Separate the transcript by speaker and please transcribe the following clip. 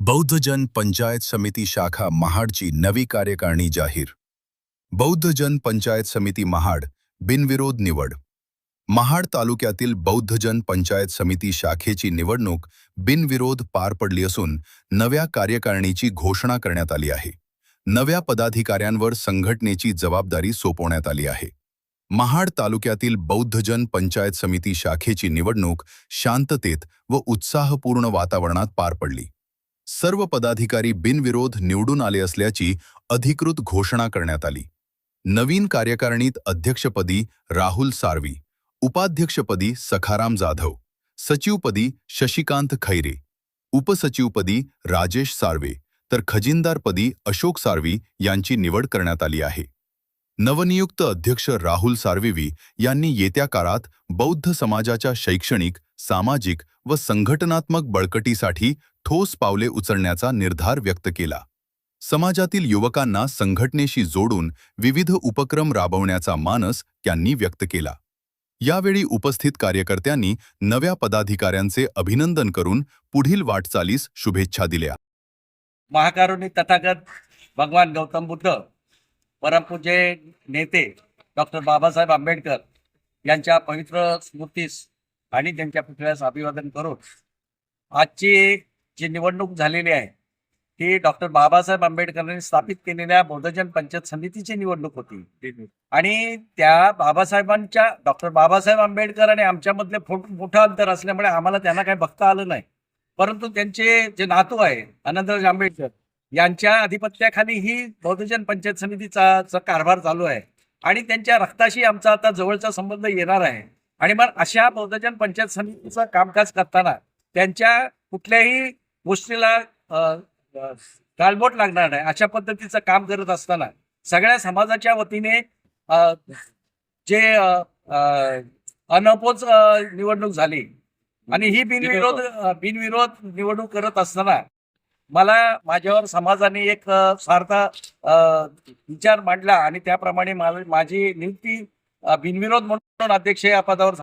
Speaker 1: बौद्ध जन पंचायत समिती शाखा महाडची नवी कार्यकारिणी जाहीर. बौद्ध जन पंचायत समिती महाड बिनविरोध निवड. महाड तालुक्यातील बौद्ध जन पंचायत समिती शाखेची निवडणूक बिनविरोध पार पडली असून नव्या कार्यकारिणीची घोषणा करण्यात आली आहे. नव्या पदाधिकाऱ्यांवर संघटनेची जबाबदारी सोपवण्यात आली आहे. महाड तालुक्यातील बौद्ध जन पंचायत समिती शाखेची निवडणूक शांततेत व उत्साहपूर्ण वातावरणात पार पडली. सर्व पदाधिकारी बिनविरोध निवडून आले असल्याची अधिकृत घोषणा करण्यात आली. नवीन कार्यकारिणीत अध्यक्षपदी राहुल सारवी, उपाध्यक्षपदी सखाराम जाधव, सचिवपदी शशिकांत खैरे, उपसचिवपदी राजेश सार्वे तर खजिनदारपदी अशोक सार्वी यांची निवड करण्यात आली आहे. नवनियुक्त अध्यक्ष राहुल सार्वेवी यांनी येत्या काळात बौद्ध समाजाच्या शैक्षणिक, सामाजिक व संघटनात्मक बळकटीसाठी ठोस पावले उचलण्याचा निर्धार व्यक्त केला. समाजातील युवकांना संघटनेशी जोडून विविध उपक्रम राबवण्याचा मानस त्यांनी व्यक्त केला. यावेळी उपस्थित कार्यकर्त्यांनी नव्या पदाधिकाऱ्यांचे अभिनंदन करून पुढील वाटचालीस शुभेच्छा दिल्या.
Speaker 2: महाकारुणी तथागत भगवान गौतम बुद्ध, परमपूज्य नेते डॉक्टर बाबासाहेब आंबेडकर यांच्या पवित्र स्मृतीस आणि त्यांच्या पुतळ्यास अभिवादन करून आजची जी निवडणूक झालेली आहे ती डॉक्टर बाबासाहेब आंबेडकरांनी स्थापित केलेल्या बौद्धजन पंचायत समितीची निवडणूक होती. आणि त्या डॉक्टर बाबासाहेब आंबेडकर आणि आमच्यामधले मोठं अंतर असल्यामुळे आम्हाला त्यांना काही बघता आलं नाही. परंतु त्यांचे जे नातू आहे आनंदराज आंबेडकर यांच्या अधिपत्याखाली ही बौद्धजन पंचायत समितीचा कारभार चालू आहे आणि त्यांच्या रक्ताशी आमचा आता जवळचा संबंध येणार आहे. आणि मग अशा बौद्धजन पंचायत समितीचं कामकाज करताना त्यांच्या कुठल्याही गोष्टीला गालबोट लागणार नाही अशा पद्धतीचं काम करत असताना सगळ्या समाजाच्या वतीने जे अनपोज निवडणूक झाली आणि ही बिनविरोध निवडणूक करत असताना मला माझ्यावर समाजाने एक सारखा विचार मांडला आणि त्याप्रमाणे माझी नियुक्ती बिनविरोध म्हणून अध्यक्ष या पदावर